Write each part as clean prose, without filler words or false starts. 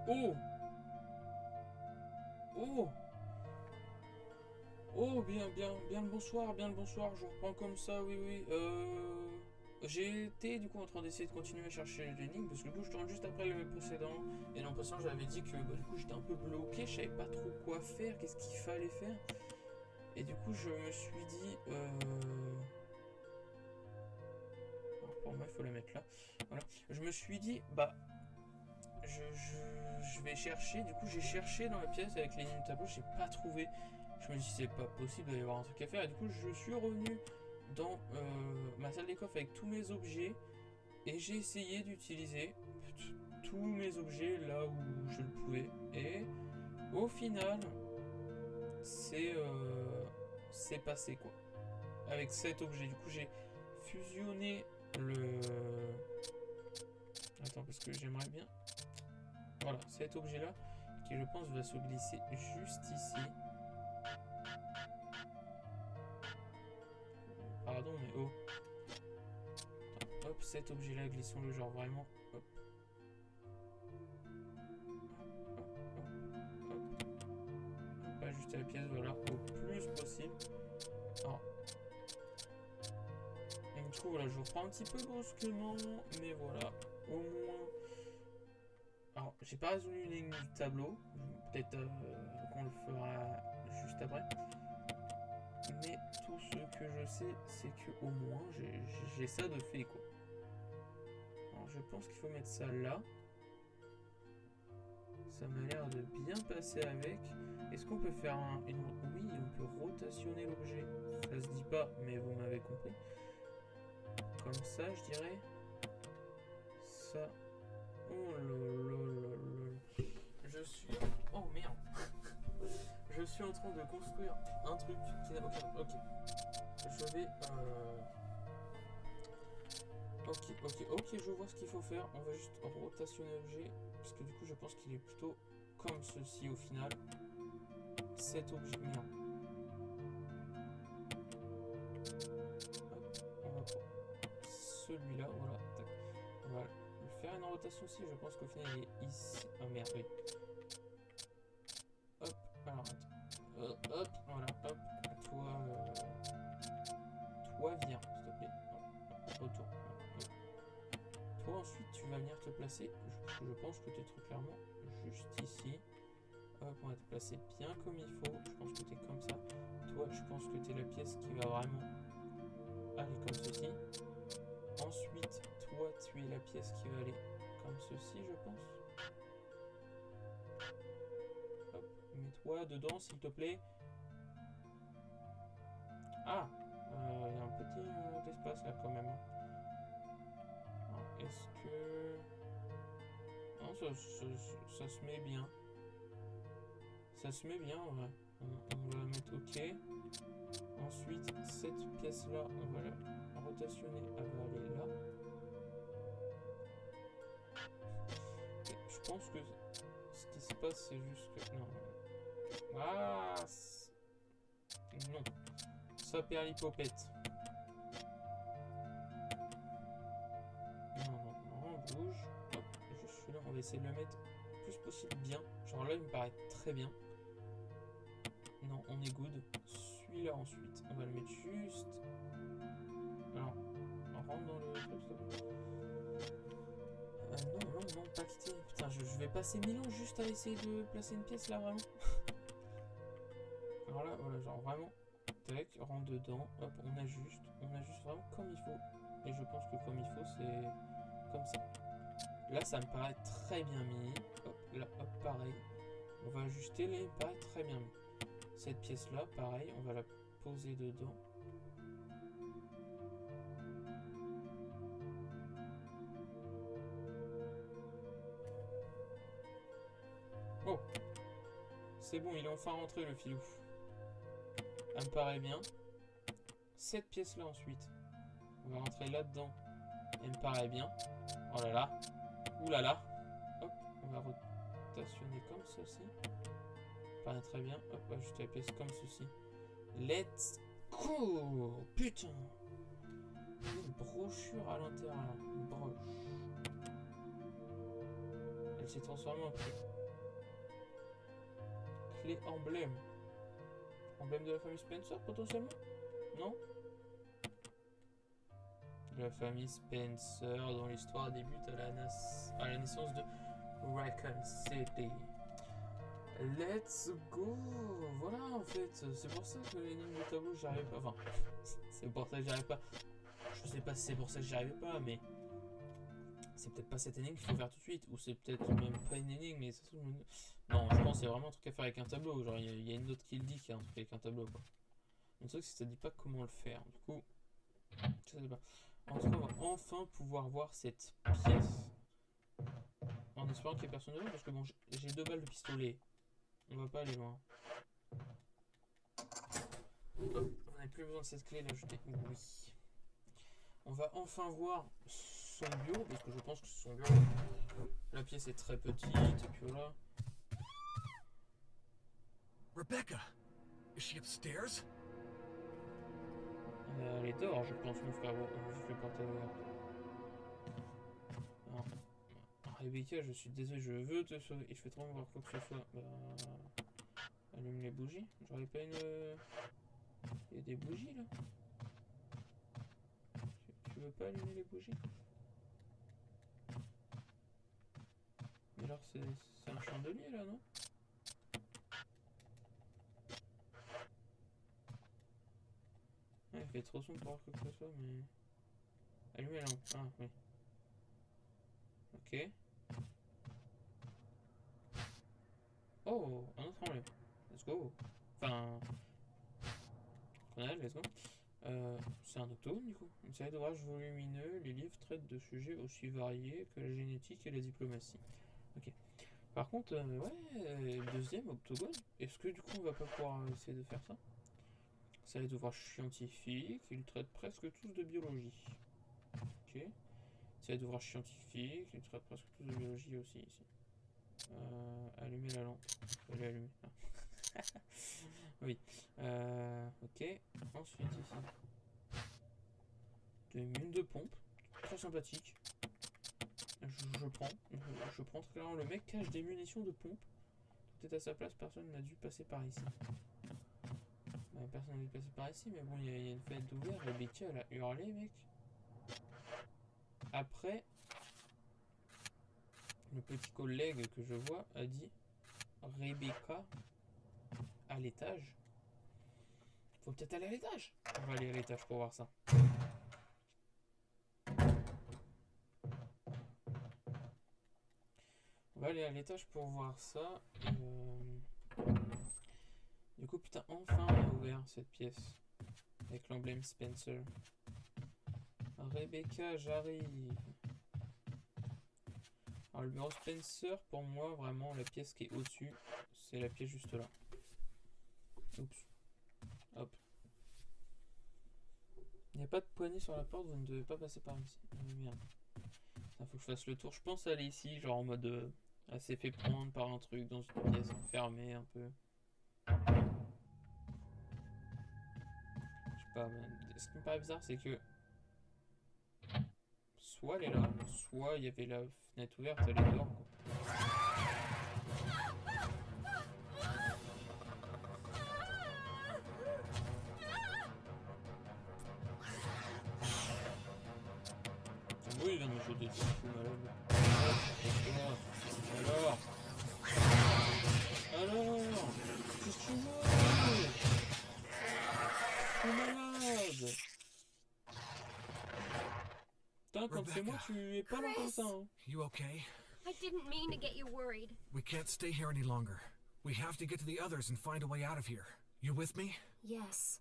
Oh! Oh! Oh, bien le bonsoir, je reprends comme ça, oui, oui. J'ai été du coup en train d'essayer de continuer à chercher l'énigme parce que du coup je tourne juste après le précédent et l'an précédent j'avais dit que du coup j'étais un peu bloqué, je savais pas trop quoi faire, qu'est-ce qu'il fallait faire. Et du coup je me suis dit alors pour moi il faut la mettre là. Voilà. Je me suis dit je vais chercher, du coup j'ai cherché dans la pièce avec l'énigme tableau, j'ai pas trouvé. Je me suis dit c'est pas possible, il doit y avoir un truc à faire et du coup je suis revenu dans ma salle des coffres avec tous mes objets et j'ai essayé d'utiliser tous mes objets là où je le pouvais. Et au final, c'est passé quoi. Avec cet objet, du coup j'ai fusionné le... Attends, parce que j'aimerais bien... Voilà, cet objet là, qui je pense va se glisser juste ici. Pardon, mais oh. Attends, hop, cet objet là, glissons-le genre vraiment. Hop. Pas ajuster la pièce, voilà, au plus possible. Alors, donc, du coup, voilà, je reprends un petit peu brusquement, mais voilà, au moins. Alors, j'ai pas résolu l'énigme du tableau, peut-être qu'on le fera juste après. Mais tout ce que je sais, c'est que au moins j'ai ça de fait quoi. Alors, je pense qu'il faut mettre ça là. Ça m'a l'air de bien passer avec. Est-ce qu'on peut faire une... Oui, on peut rotationner l'objet. Ça se dit pas, mais vous m'avez compris. Comme ça, je dirais. Ça. Oh là là là là. Je suis... Oh merde. Je suis en train de construire un truc qui n'a aucun... Ok. Je vais... Ok, je vois ce qu'il faut faire. On va juste rotationner l'objet. Parce que du coup, je pense qu'il est plutôt comme ceci au final. Cet objet... Merde. Hop, on va prendre celui-là, voilà. Tac. On va lui faire une rotation aussi. Je pense qu'au final, il est ici. Oh merde, oui. Hop, alors attends. Hop, voilà, hop. Toi, toi viens, s'il te plaît. Retour. Toi, ensuite, tu vas venir te placer. Je pense que tu es très clairement juste ici. Hop, on va te placer bien comme il faut. Je pense que tu es comme ça. Toi, je pense que tu es la pièce qui va vraiment aller comme ceci. Ensuite, toi, tu es la pièce qui va aller comme ceci, je pense. Hop, mets-toi dedans, s'il te plaît. Ah, il y a un petit espace là quand même. Est-ce que... Non, ça se met bien. Ça se met bien, ouais. On va mettre OK. Ensuite, cette pièce-là, on va la rotationner. Elle va aller là. Et je pense que ce qui se passe, c'est juste que... Non. Ah, non. Ça perd l'hypopète. Non, bouge. Hop, je suis là. On va essayer de le mettre le plus possible bien. Genre là, il me paraît très bien. Non, on est good. Celui-là ensuite, on va le mettre juste... Alors, on rentre dans le truc, non, pas quitter. Putain, je vais passer 1000 ans juste à essayer de placer une pièce là, vraiment. Alors là, voilà, genre vraiment, tac, rentre dedans, hop, on ajuste vraiment comme il faut. Et je pense que comme il faut, c'est comme ça. Là, ça me paraît très bien mis. Hop, là, hop, pareil. On va ajuster, là, il me paraît très bien mis. Cette pièce-là, pareil, on va la poser dedans. Oh, c'est bon, il est enfin rentré le filou. Elle me paraît bien. Cette pièce-là ensuite, on va rentrer là-dedans. Elle me paraît bien. Oh là là. Ouh là là. Hop, on va rotationner comme ceci. Paraît très bien. Hop, ajuster la pièce comme ceci. Let's go. Putain. Une brochure à l'intérieur. Une broche. Elle s'est transformée en... clé emblème. Emblème de la famille Spencer, potentiellement? Non? De la famille Spencer, dont l'histoire débute à la naissance de Raccoon City. Let's go! Voilà, en fait, c'est pour ça que l'énigme du tableau, j'y arrive pas. Enfin, c'est pour ça que j'y arrive pas. Je sais pas si c'est pour ça que j'y arrive pas, mais c'est peut-être pas cette énigme qu'il faut faire tout de suite, ou c'est peut-être même pas une énigme, mais ça se trouve. Non, je pense qu'il y a vraiment un truc à faire avec un tableau. Genre, il y a une note qui le dit qu'il y a un truc avec un tableau, quoi. Le truc, c'est que ça dit pas comment le faire. Du coup, ça dit pas. En tout cas, on va enfin pouvoir voir cette pièce. En espérant qu'il y ait personne devant, parce que bon, j'ai 2 balles de pistolet. On va pas aller loin. Hop, on n'a plus besoin de cette clé là, jeter. Oui. On va enfin voir son bureau, parce que je pense que c'est son bureau. La pièce est très petite, et puis voilà. Rebecca, is she upstairs? Elle est dehors, je pense, mon frère. On va juste le porter ouvert. Alors, Rebecca, je suis désolé, je veux te sauver. Et je fais trop voir quoi que ce soit. Allume les bougies. J'aurais pas une. Il y a des bougies là. Tu veux pas allumer les bougies? Mais alors c'est un chandelier là, non? Ouais, il fait trop sombre pour voir quoi que ce soit, mais. Allumez la lampe. Ah, oui. Ok. Oh, un autre emblème. Let's go. Enfin. Let's go. C'est un octogone du coup. Une série d'ouvrages volumineux, les livres traitent de sujets aussi variés que la génétique et la diplomatie. Ok. Par contre, ouais, deuxième octogone. Est-ce que du coup on va pas pouvoir essayer de faire ça? Série d'ouvrages scientifiques, ils traitent presque tous de biologie. Ok. Série d'ouvrages scientifiques, ils traitent presque tous de biologie aussi ici. Allumer la lampe. Elle est allumée. Ah. Oui. Ok. Ensuite ici. Des mines de pompe. Très sympathique. Je prends. Je prends très clairement. Le mec cache des munitions de pompe. Tout est à sa place. Personne n'a dû passer par ici. Personne n'a dû passer par ici. Mais bon, il y a une fenêtre d'ouvert. Rebecca, elle a hurlé, mec. Après, le petit collègue que je vois a dit Rebecca à l'étage. Faut peut-être aller à l'étage. On va aller à l'étage pour voir ça. On va aller à l'étage pour voir ça. Du coup, putain, enfin on a ouvert cette pièce. Avec l'emblème Spencer. Rebecca, j'arrive. Alors le bureau Spencer, pour moi, vraiment, la pièce qui est au-dessus, c'est la pièce juste là. Oups. Hop. Il n'y a pas de poignée sur la porte, vous ne devez pas passer par ici. Merde. Ça, faut que je fasse le tour. Je pense aller ici, genre en mode... elle s'est fait prendre par un truc dans une pièce fermée un peu. Je sais pas, mais ce qui me paraît bizarre, c'est que... soit elle est là, soit il y avait la fenêtre ouverte, elle est dehors, quoi. Oui, il vient de me jeter des fous malades. Alors qu'est-ce que tu veux? Fou malade. Putain, quand c'est moi, tu es pas là comme ça, hein. You okay? I didn't mean to get you worried. We can't stay here any longer. We have to get to the others and find a way out of here. You with me? Yes.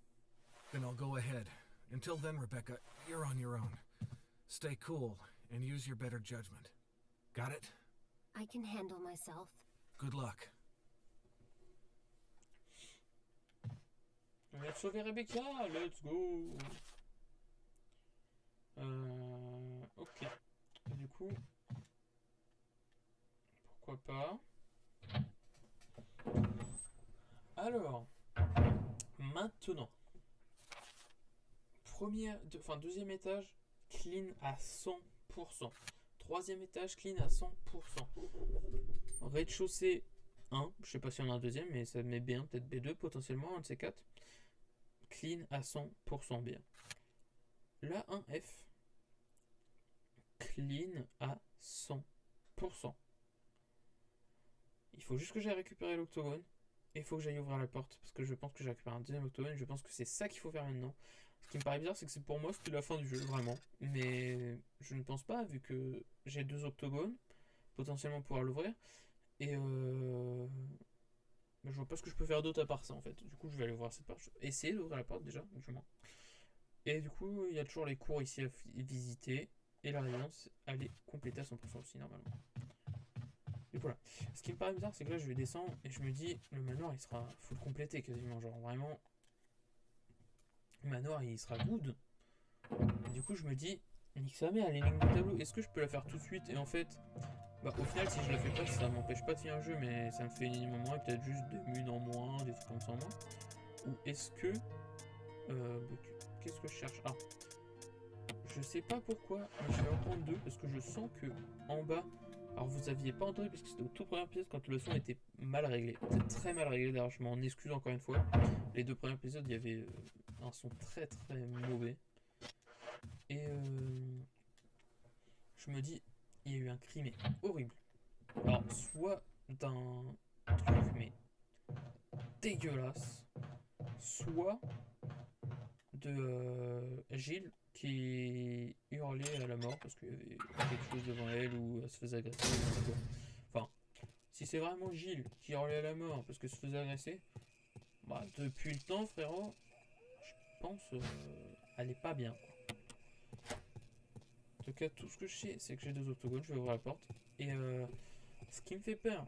Then I'll go ahead. Until then, Rebecca, you're on your own. Stay cool and use your better judgment. Got it? I can handle myself. Good luck. On va sauver Rebecca, let's go. Ok. Et du coup, pourquoi pas. Alors, maintenant, deuxième étage, clean à 100%. Troisième étage, clean à 100%. Rez-de-chaussée, B1. Je sais pas si on a un deuxième, mais ça met B1, peut-être B2 potentiellement, un de ces quatre. Clean à 100% bien. La 1F. Clean à 100%. Il faut juste que j'aille récupérer l'octogone. Et il faut que j'aille ouvrir la porte. Parce que je pense que j'ai récupéré un deuxième octogone. Je pense que c'est ça qu'il faut faire maintenant. Ce qui me paraît bizarre, c'est que c'est pour moi, c'était la fin du jeu, vraiment. Mais je ne pense pas, vu que j'ai 2 octogones. Potentiellement pouvoir l'ouvrir. Et je vois pas ce que je peux faire d'autre à part ça, en fait. Du coup, je vais aller ouvrir cette porte. Essayer d'ouvrir la porte déjà, du moins. Et du coup, il y a toujours les cours ici à visiter. Et la résidence, elle est complétée à 100% aussi, normalement. Et voilà. Ce qui me paraît bizarre, c'est que là, je vais descendre et je me dis, le manoir, il sera full complété quasiment. Genre, vraiment, le manoir, il sera good. Et du coup, je me dis, nique sa mère, l'énigme du tableau, est-ce que je peux la faire tout de suite? Et en fait, bah, au final, si je la fais pas, ça m'empêche pas de finir un jeu, mais ça me fait une énigme en moins et peut-être juste des munes en moins, des trucs comme ça en moins. Ou est-ce que. Qu'est-ce que je cherche? Ah, je sais pas pourquoi, mais je vais en prendre 2 parce que je sens que en bas. Alors vous aviez pas entendu parce que c'était au tout premier épisode quand le son était mal réglé. C'était très mal réglé, d'ailleurs je m'en excuse encore une fois. Les 2 premiers épisodes, il y avait un son très très mauvais. Et je me dis, il y a eu un cri mais horrible. Alors soit d'un truc mais dégueulasse, soit de Gilles qui hurlait à la mort parce qu'il y avait quelque chose devant elle ou elle se faisait agresser. Enfin, si c'est vraiment Gilles qui hurlait à la mort parce qu'elle se faisait agresser, bah depuis le temps frérot, je pense elle est pas bien. En tout cas, tout ce que je sais, c'est que j'ai 2 octogones, je vais ouvrir la porte. Et ce qui me fait peur,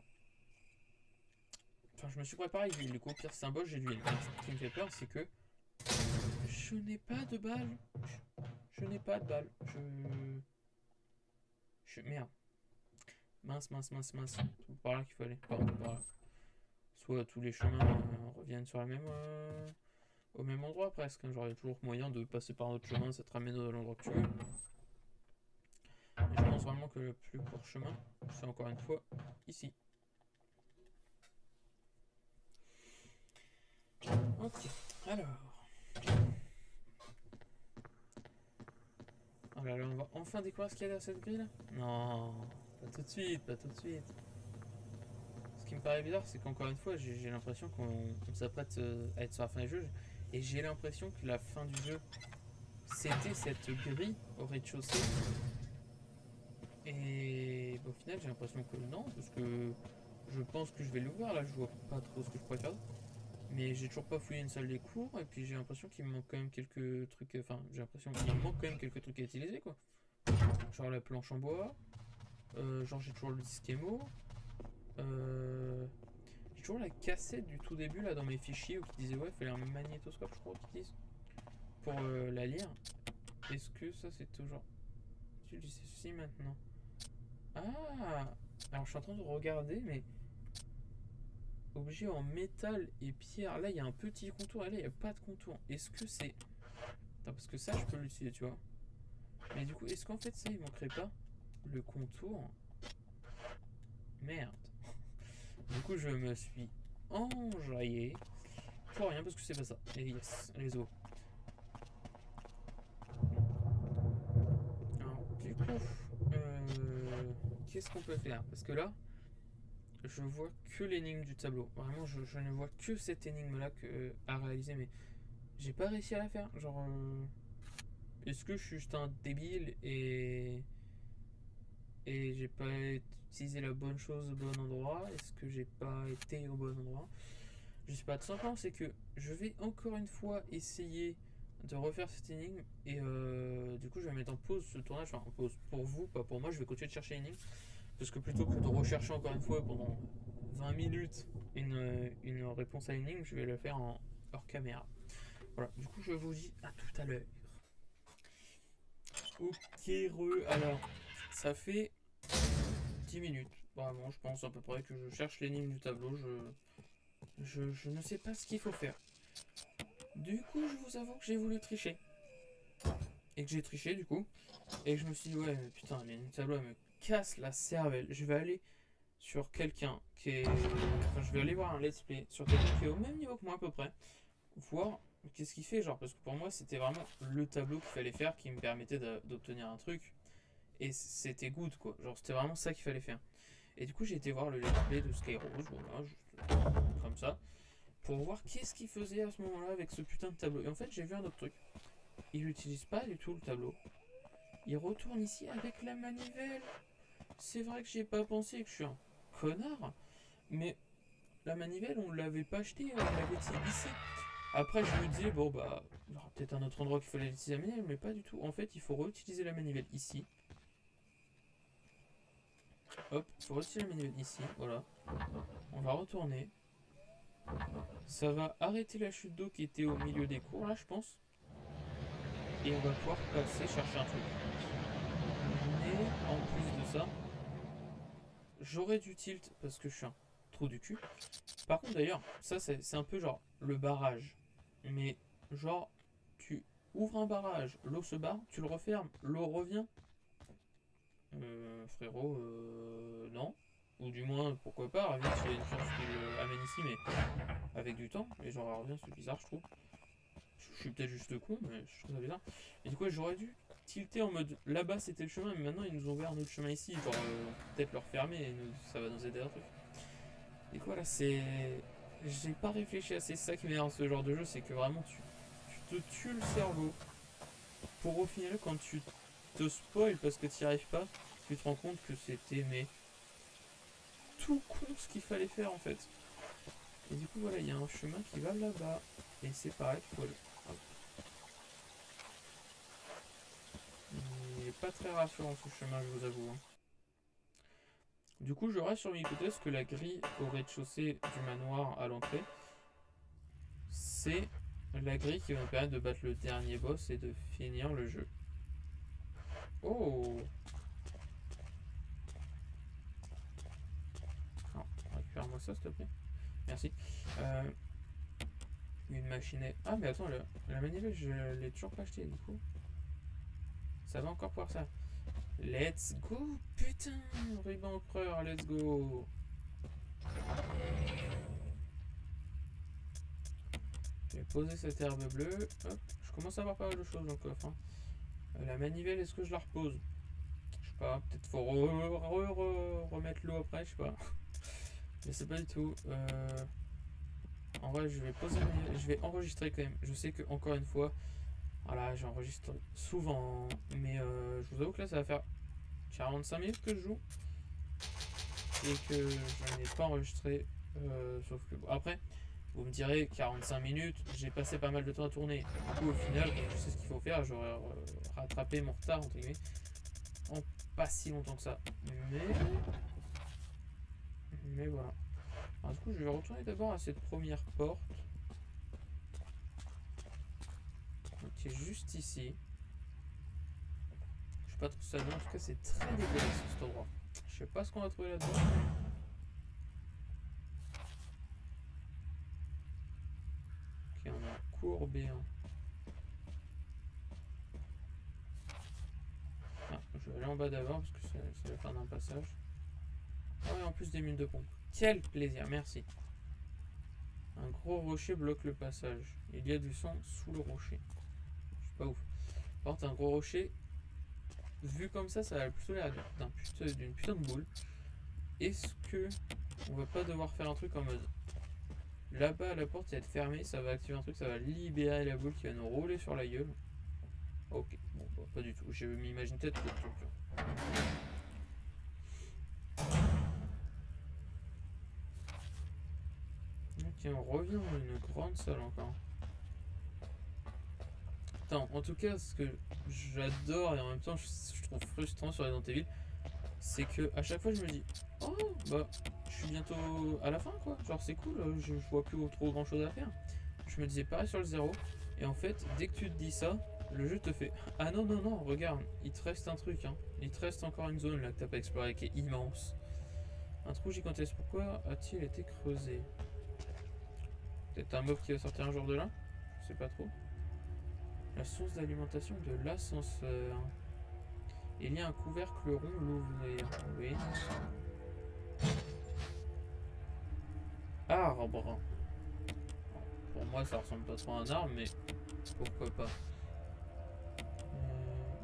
enfin je me suis préparé, j'ai le pire symbole, j'ai lu. Ce qui me fait peur, c'est que je n'ai pas de balles. Je n'ai pas de balles. Merde. Mince. C'est par là qu'il faut aller. Pardon, par là. Soit tous les chemins reviennent sur la même, au même endroit presque. Genre, il y a toujours moyen de passer par un autre chemin, ça te ramène à l'endroit que tu veux. Mais je pense vraiment que le plus court chemin, c'est encore une fois ici. Ok, alors. Oh là là, on va enfin découvrir ce qu'il y a derrière cette grille là. Non, pas tout de suite. Ce qui me paraît bizarre, c'est qu'encore une fois, j'ai l'impression qu'on s'apprête à être sur la fin du jeu. Et j'ai l'impression que la fin du jeu, c'était cette grille au rez-de-chaussée. Et au final, j'ai l'impression que non, parce que je pense que je vais l'ouvrir là, je vois pas trop ce que je pourrais faire. Mais j'ai toujours pas fouillé une salle des cours, et puis j'ai l'impression qu'il me manque quand même quelques trucs. Enfin, j'ai l'impression qu'il me manque quand même quelques trucs à utiliser quoi. Genre la planche en bois, genre j'ai toujours le disque émo, j'ai toujours la cassette du tout début là dans mes fichiers où qui disait ouais, fallait un magnétoscope, je crois qu'ils disent, pour la lire. Est-ce que ça c'est toujours. Tu dis ceci maintenant. Ah, alors je suis en train de regarder, mais objet en métal et pierre. Là, il y a un petit contour. Et là, il n'y a pas de contour. Est-ce que c'est. Attends, parce que ça, je peux l'utiliser, tu vois. Mais du coup, est-ce qu'en fait, ça, il manquerait pas le contour? Merde. Du coup, je me suis enjaillé. Pour rien, parce que c'est pas ça. Et yes, les os. Alors, du coup, qu'est-ce qu'on peut faire? Parce que là, je vois que l'énigme du tableau. Vraiment, je ne vois que cette énigme-là à réaliser, mais j'ai pas réussi à la faire. Genre, est-ce que je suis juste un débile et j'ai pas utilisé la bonne chose au bon endroit? Est-ce que j'ai pas été au bon endroit? Je sais pas. Tout simplement, c'est que je vais encore une fois essayer de refaire cette énigme et du coup, je vais mettre en pause ce tournage. Enfin, en pause pour vous, pas pour moi. Je vais continuer de chercher l'énigme. Parce que plutôt que de rechercher encore une fois pendant 20 minutes une réponse à l'énigme, je vais le faire en hors caméra. Voilà, du coup je vous dis à tout à l'heure. Ok, alors, ça fait 10 minutes, vraiment je pense à peu près que je cherche l'énigme du tableau, je ne sais pas ce qu'il faut faire. Du coup je vous avoue que j'ai voulu tricher. Et que j'ai triché du coup. Et je me suis dit ouais mais putain l'énigme du tableau elle me casse la cervelle. Je vais aller sur quelqu'un qui est... Enfin, je vais aller voir un let's play sur quelqu'un qui est au même niveau que moi à peu près. Voir qu'est-ce qu'il fait, genre, parce que pour moi, c'était vraiment le tableau qu'il fallait faire qui me permettait d'obtenir un truc. Et c'était good, quoi. Genre, c'était vraiment ça qu'il fallait faire. Et du coup, j'ai été voir le let's play de Skyrose, voilà, juste comme ça, pour voir qu'est-ce qu'il faisait à ce moment-là avec ce putain de tableau. Et en fait, j'ai vu un autre truc. Il n'utilise pas du tout le tableau. Il retourne ici avec la manivelle. C'est vrai que j'y ai pas pensé et que je suis un connard, mais la manivelle, on l'avait pas achetée, on l'avait ici. Après, je me disais, bon, bah, il y aura peut-être un autre endroit qu'il fallait utiliser la manivelle, mais pas du tout. En fait, il faut réutiliser la manivelle ici. Hop, il faut réutiliser la manivelle ici, voilà. On va retourner. Ça va arrêter la chute d'eau qui était au milieu des cours, là, je pense. Et on va pouvoir passer chercher un truc. Mais, en plus de ça, j'aurais dû tilt parce que je suis un trou du cul. Par contre, d'ailleurs, ça, c'est un peu genre le barrage. Mais, genre, tu ouvres un barrage, l'eau se barre, tu le refermes, l'eau revient. Frérot, non. Ou du moins, pourquoi pas, Ravitch, il y a une chance qu'il amène ici, mais avec du temps. Et genre, elle revient, c'est bizarre, je trouve. Je suis peut-être juste con, mais je trouve ça bizarre. Et du coup, j'aurais dû tilter en mode là-bas c'était le chemin, mais maintenant ils nous ont ouvert un autre chemin ici. Genre, on peut peut-être le refermer et ça va nous aider à un truc. Et quoi là, c'est. J'ai pas réfléchi assez. C'est ça qui m'énerve ce genre de jeu, c'est que vraiment tu te tues le cerveau pour au final, quand tu te spoil parce que tu n'y arrives pas, tu te rends compte que c'était mais tout con ce qu'il fallait faire en fait. Et du coup, voilà, il y a un chemin qui va là-bas. Et c'est pareil, il faut aller. Hop. Il n'est pas très rassurant ce chemin, je vous avoue. Hein. Du coup, je reste sur mes hypothèses que la grille au rez-de-chaussée du manoir à l'entrée, c'est la grille qui va me permettre de battre le dernier boss et de finir le jeu. Oh! Non, récupère-moi ça, s'il te plaît. Merci. Une machine à... Ah, mais attends, la manivelle, je l'ai toujours pas acheté, du coup. Ça va encore pouvoir ça. Let's go! Putain! Ruban empereur, let's go! Je vais poser cette herbe bleue. Hop. Je commence à avoir pas mal de choses dans le coffre. Hein. La manivelle, est-ce que je la repose? Je sais pas, peut-être faut remettre l'eau après, je sais pas. Je sais pas du tout. En vrai, je vais poser je vais enregistrer quand même. Je sais que encore une fois, voilà, j'enregistre souvent, mais je vous avoue que là, ça va faire 45 minutes que je joue et que je n'ai pas enregistré. Sauf que bon, après, vous me direz 45 minutes, j'ai passé pas mal de temps à tourner. Du coup, au final, je sais ce qu'il faut faire. J'aurais rattrapé mon retard entre guillemets en pas si longtemps que ça. Mais voilà. Alors, du coup, je vais retourner d'abord à cette première porte. Qui est juste ici. Je sais pas trop ça donne. En tout cas, c'est très dégueulasse cet endroit. Je sais pas ce qu'on va trouver là-dedans. Ok, on a un courbé. Hein. Ah, je vais aller en bas d'abord parce que ça va faire un passage. Ah ouais, en plus des mines de pompe. Quel plaisir, merci. Un gros rocher bloque le passage. Il y a du sang sous le rocher. Je suis pas ouf. Par contre, un gros rocher, vu comme ça a plutôt l'air d'une putain de boule. Est-ce que on va pas devoir faire un truc en mode là-bas à la porte, elle va être fermée, ça va activer un truc, ça va libérer la boule qui va nous rouler sur la gueule. Ok, bon, bah, pas du tout. Je m'imagine peut-être le truc. Ok, on revient dans une grande salle encore. Attends, en tout cas, ce que j'adore et en même temps je trouve frustrant sur Resident Evil, c'est que à chaque fois je me dis, oh bah je suis bientôt à la fin quoi, genre c'est cool, je vois plus trop grand chose à faire. Je me disais pareil sur le 0, et en fait dès que tu te dis ça, le jeu te fait, ah non non non, regarde, il te reste un truc, hein. Il te reste encore une zone là que t'as pas explorée qui est immense. Un trou gigantesque, pourquoi a-t-il été creusé? Peut-être un mob qui va sortir un jour de là? Je sais pas trop. La source d'alimentation de l'ascenseur. Il y a un couvercle rond, l'ouvrir. Oui. Arbre. Pour moi, ça ressemble pas trop à un arbre, mais pourquoi pas.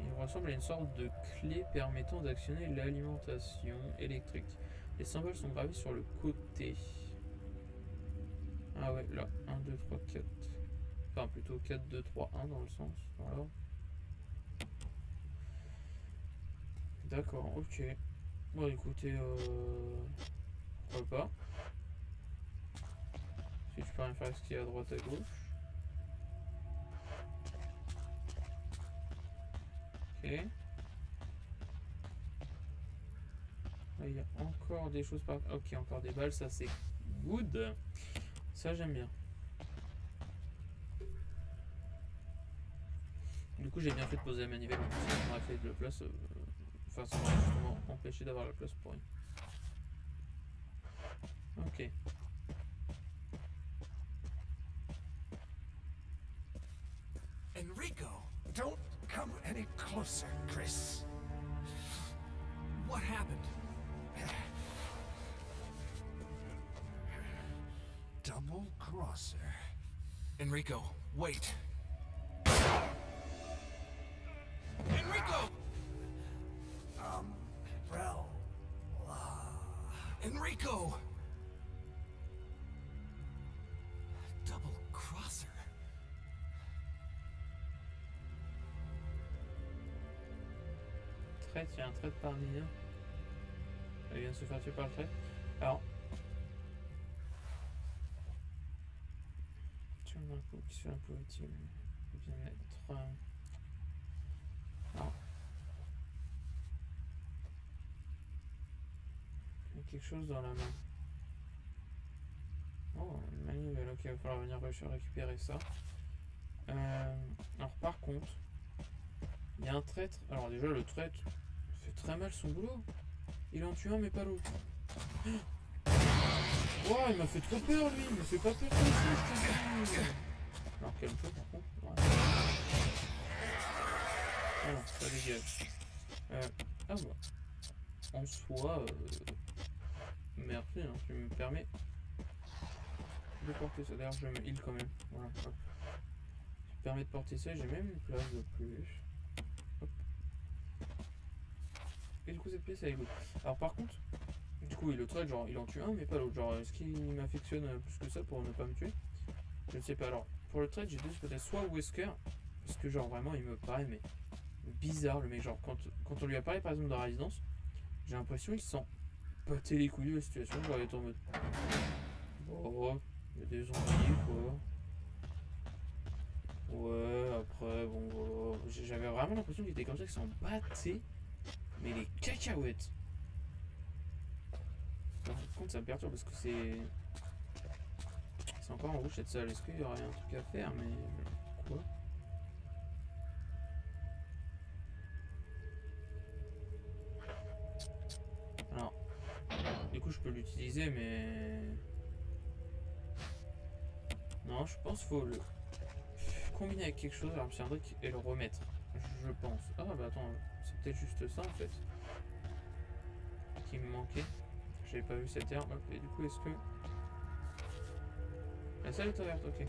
Il ressemble à une sorte de clé permettant d'actionner l'alimentation électrique. Les symboles sont gravés sur le côté. Ah ouais, là, 1, 2, 3, 4. Enfin, plutôt 4, 2, 3, 1 dans le sens. Dans l'ordre. D'accord, ok. Bon, écoutez, pourquoi pas. Si je peux rien faire avec ce qu'il y a à droite à gauche. Ok. Là, il y a encore des choses par... Ok, encore des balles, ça c'est good. Ça j'aime bien. Du coup j'ai bien fait de poser la manivelle, ça m'aurait fait de la place... Enfin ça m'aurait justement empêché d'avoir la place pour rien. Ok. Enrico, don't come any closer, Chris. What happened? Double crosser. Enrico, wait. Enrico! Well... Enrico! Double crosser. Traite, il y a un traite parmi eux. Elle vient de se faire tuer par le traite. Alors... Tu me coup qui soit un peu utile. Bien mettre... Alors... Il y a quelque chose dans la main. Oh, une manivelle, ok, il va falloir venir récupérer ça. Alors par contre, il y a un traître. Alors déjà le traître fait très mal son boulot. Il en tue un mais pas l'autre. Wow, il m'a fait trop peur lui, il me fait pas peur comme ça. Alors calme-toi par contre. Ouais. Ah non, ça dégage. Ah bah. En soi, merci, hein, tu me permets de porter ça. D'ailleurs, je me heal quand même. Voilà. Hop. Ça me permet de porter ça. J'ai même une place de plus. Hop. Et du coup, cette pièce elle est good. Alors, par contre, du coup, le trade, genre, il en tue un, mais pas l'autre. Genre, est-ce qu'il m'affectionne plus que ça pour ne pas me tuer? Je ne sais pas. Alors, pour le trade, j'ai deux hypothèses. Soit Wesker, parce que, genre, vraiment, il me paraît, mais bizarre le mec. Genre, quand on lui apparaît par exemple dans la résidence, j'ai l'impression qu'il sent pâter les couilles de la situation. Genre, il est en mode. Oh. Il y a des zombies quoi. Ouais, après, bon, voilà. J'avais vraiment l'impression qu'il était comme ça, qu'il s'en battait. Mais les cacahuètes. Par contre, ça me perturbe parce que c'est. C'est encore en rouge cette salle. Est-ce qu'il y aurait un truc à faire? Mais. Quoi? Alors. Du coup, je peux l'utiliser, mais. Non, je pense qu'il faut le combiner avec quelque chose, alors c'est un truc et le remettre. Je pense. Ah bah attends, c'est peut-être juste ça en fait qui me manquait. J'avais pas vu cette herbe. Et du coup, est-ce que la salle est ouverte? Ok.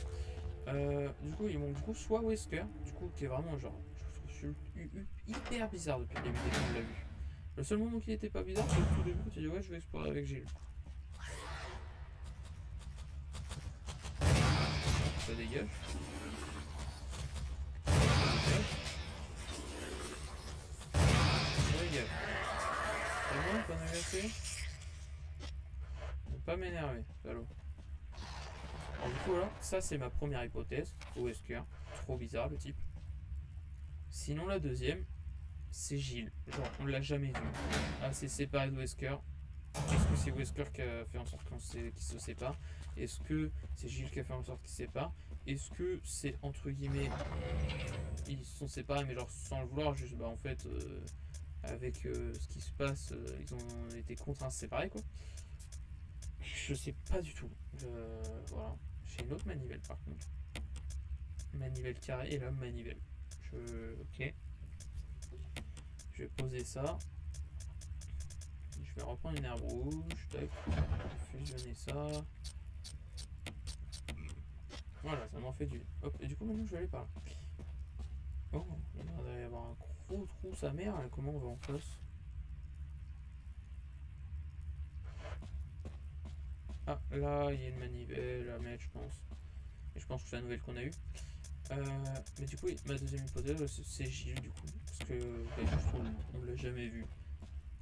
Du coup, il manque du coup soit Wesker, du coup qui est vraiment genre, je trouve hyper bizarre depuis le début dès qu'on l'a vu. Le seul moment qui était pas bizarre, c'est au tout début quand tu dis ouais, je vais explorer avec Gilles. Ça dégage. Ça dégage. C'est bon, pas m'agacer. Ne pas m'énerver, salaud. Alors du coup voilà, ça c'est ma première hypothèse, Wesker. Trop bizarre le type. Sinon la deuxième, c'est Gilles. Genre on l'a jamais vu. Assez séparé de Wesker. Est-ce que c'est Wesker qui a fait en sorte qu'ils se séparent? Est-ce que c'est Gilles qui a fait en sorte qu'ils se séparent? Est-ce que c'est entre guillemets ils se sont séparés mais genre sans le vouloir, juste bah en fait avec ce qui se passe ils ont été contraints de se séparer quoi. Je sais pas du tout. Voilà. J'ai une autre manivelle par contre. Manivelle carré et là manivelle. Ok. Je vais poser ça. Je vais reprendre une herbe rouge. Tac. Fusionner ça. Voilà, ça m'en fait du. Hop, et du coup, maintenant je vais aller par là. Oh, il va y avoir un gros trou, sa mère. Comment on va en face? Ah, là, il y a une manivelle à mettre, je pense. Et je pense que c'est la nouvelle qu'on a eue. Mais du coup, ma deuxième hypothèse, c'est Gilles, du coup. Parce que juste, on l'a jamais vu.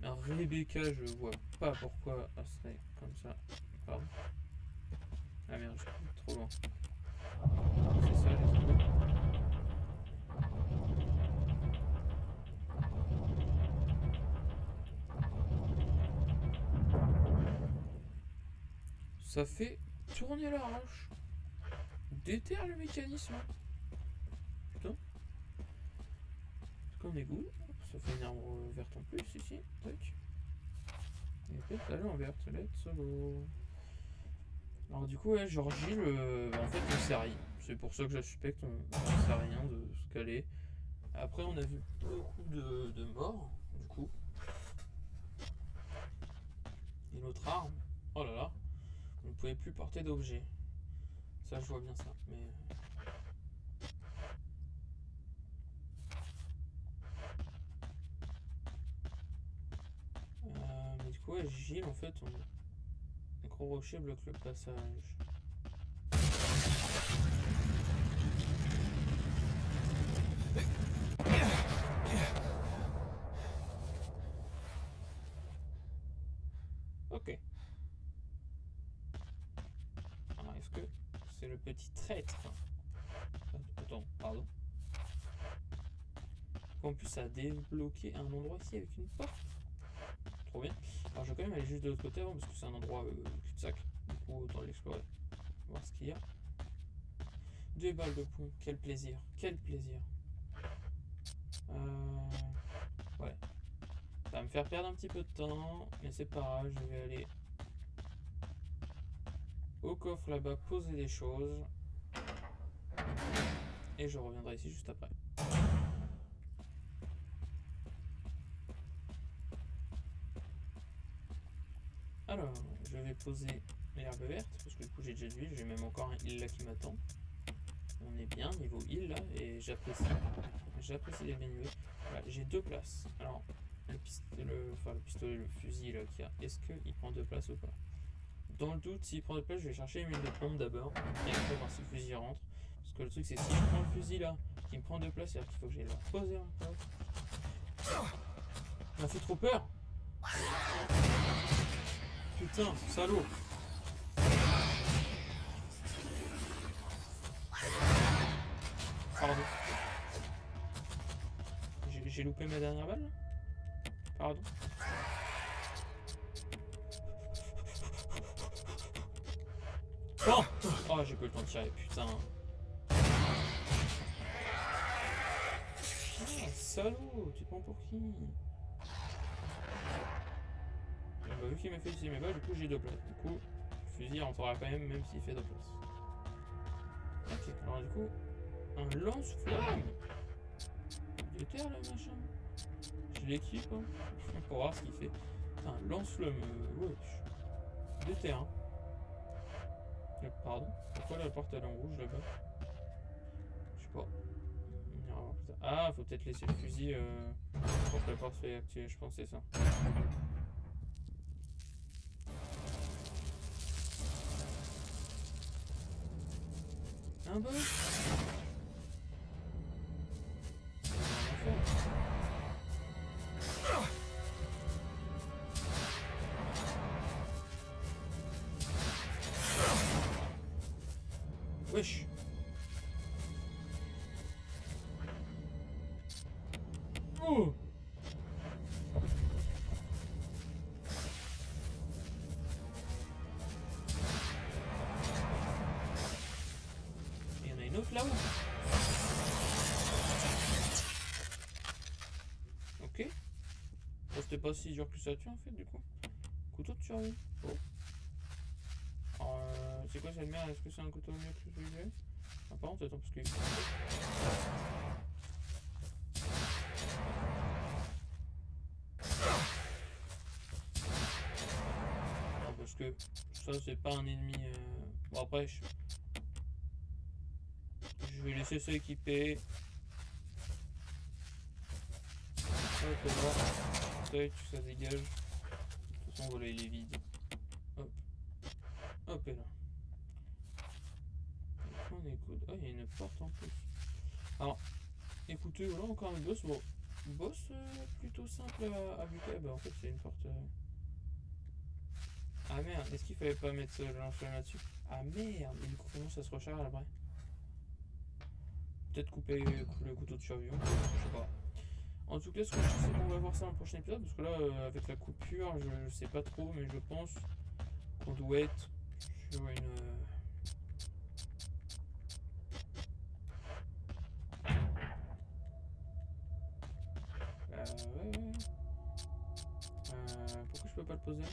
Un Rebecca, je vois pas pourquoi elle serait comme ça. Pardon. Ah merde, je suis trop loin. C'est ça, les égouts. Ça fait tourner la roche. Déterre le mécanisme. Putain. C'est comme égout. Ça fait une arbre verte en plus ici. Tac. Et pétale en verte. Let's go. Alors du coup, ouais, genre Gilles, en fait, on sait rien. C'est pour ça que je suspecte, on sait rien de ce qu'elle est. Après, on a vu beaucoup de morts, du coup. Et notre arme, oh là là, on ne pouvait plus porter d'objet. Ça, je vois bien ça, mais... mais du coup, ouais, Gilles, en fait, un gros rocher bloque le passage. Ok. Alors, est-ce que c'est le petit traître? Attends, pardon. En plus, ça a débloqué un endroit ici avec une porte. Trop bien. Alors, je vais quand même aller juste de l'autre côté avant parce que c'est un endroit cul-de-sac. Du coup, autant l'explorer. Voir ce qu'il y a. 2 balles de poing. Quel plaisir. Quel plaisir. Ouais. Ça va me faire perdre un petit peu de temps. Mais c'est pas grave. Je vais aller au coffre là-bas poser des choses. Et je reviendrai ici juste après. Alors, je vais poser l'herbe verte, parce que du coup j'ai déjà de l'huile, j'ai même encore un heal là qui m'attend. On est bien, niveau heal là, et j'apprécie les bénuées. Voilà, j'ai 2 places. Alors, le pistolet, le fusil là qu'il y a, est-ce qu'il prend 2 places ou pas? Dans le doute, s'il prend 2 places, je vais chercher une huile de plombe d'abord, et après voir si le fusil rentre. Parce que le truc c'est si je prends le fusil là, qui me prend 2 places, c'est-à-dire qu'il faut que j'aille la poser encore. Ça m'a fait trop peur! Putain, salaud! Pardon. J'ai loupé ma dernière balle là? Pardon. Oh, oh, j'ai pas eu le temps de tirer, putain. Ah, salaud, tu te prends pour qui? Bah, vu qu'il m'a fait utiliser mes balles, du coup j'ai 2 places. Du coup, le fusil rentrera quand même s'il fait 2 places. Ok, alors du coup, un lance-flamme. Il est terre le machin. Je l'équipe hein, pour voir ce qu'il fait. Un lance-flamme, wesh. Des terres. Hein. Pardon, pourquoi la porte elle est en rouge là-bas? Je sais pas. On ira voir plus tard. Ah, faut peut-être laisser le fusil pour que la porte soit activée, je pense que c'est ça. Un boss. Wesh. Oh. Il y en a une autre là-haut. Ok. Bon, c'était pas si dur que ça tue en fait du coup. Couteau de survie. Oh. Alors, c'est quoi cette merde? Est-ce que c'est un couteau mieux que celui que j'ai? Ah, par contre, attends, parce que... quoique, ça c'est pas un ennemi. Bon, après, je vais laisser ça équiper. Hop là, tac, ça dégage. De toute façon, voilà, il est vide. Hop, hop et là. On écoute. Ah, il y a une porte en plus. Alors, écoutez, voilà encore un boss. Bon, boss plutôt simple à buter. Bah, en fait, c'est une porte. Ah merde, est-ce qu'il fallait pas mettre le lance-flamme là-dessus? Ah merde, et du coup, comment ça se recharge après? Peut-être couper le couteau de survivant, je sais pas. En tout cas, ce que je sais, c'est qu'on va voir ça dans le prochain épisode, parce que là, avec la coupure, je sais pas trop, mais je pense qu'on doit être sur une... ouais. Pourquoi je peux pas le poser?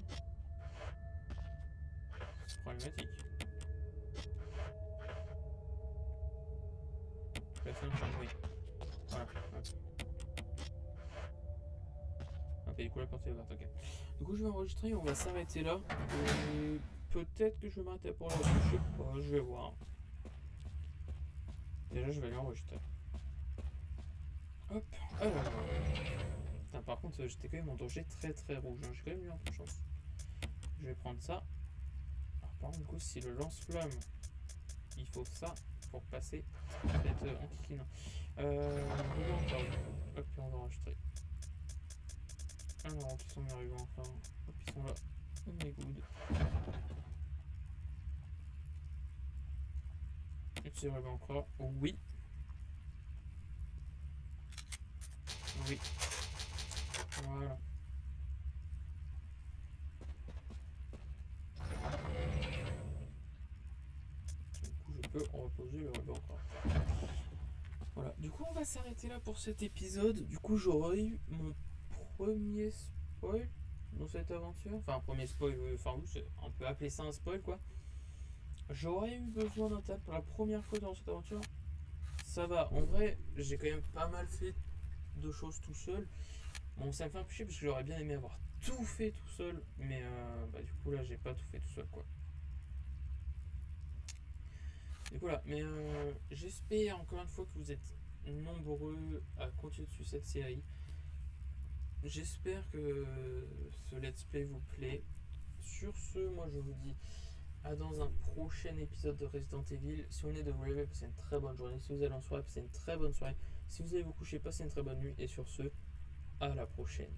C'est problématique. Personne ne oui. Voilà. Hop, et du coup la porte est ouverte, ok. Du coup je vais enregistrer, on va s'arrêter là. Peut-être que je vais m'arrêter pour la suite, je sais pas, je vais voir. Déjà je vais aller enregistrer. Hop, alors. Putain, par contre j'étais quand même en danger très rouge, hein. J'ai quand même eu un peu de chance. Je vais prendre ça. Alors, par contre du coup si le lance-flamme, il faut ça pour passer, ça va être antiquinant. Hop, on va enregistrer. Alors, qui sont mes rubans enfin. Hop, ils sont là. On est good. Et petit ruban encore. Oui. Oui. Voilà. Du coup, je peux reposer le ruban encore. Voilà. Du coup, on va s'arrêter là pour cet épisode. Du coup, j'aurais eu mon premier spoil dans cette aventure. Enfin, premier spoil, enfin, oui, on peut appeler ça un spoil, quoi. J'aurais eu besoin d'un table pour la première fois dans cette aventure. Ça va, en vrai, j'ai quand même pas mal fait de choses tout seul. Bon, ça me fait un peu chier parce que j'aurais bien aimé avoir tout fait tout seul. Mais du coup, là, j'ai pas tout fait tout seul, quoi. Du coup, là, mais j'espère encore une fois que vous êtes nombreux à continuer de suivre cette série. J'espère que ce let's play vous plaît. Sur ce, moi je vous dis à dans un prochain épisode de Resident Evil. Si vous venez de vous lever, passez une très bonne journée. Si vous allez en soirée, passez une très bonne soirée. Si vous allez vous coucher, passez une très bonne nuit. Et sur ce, à la prochaine.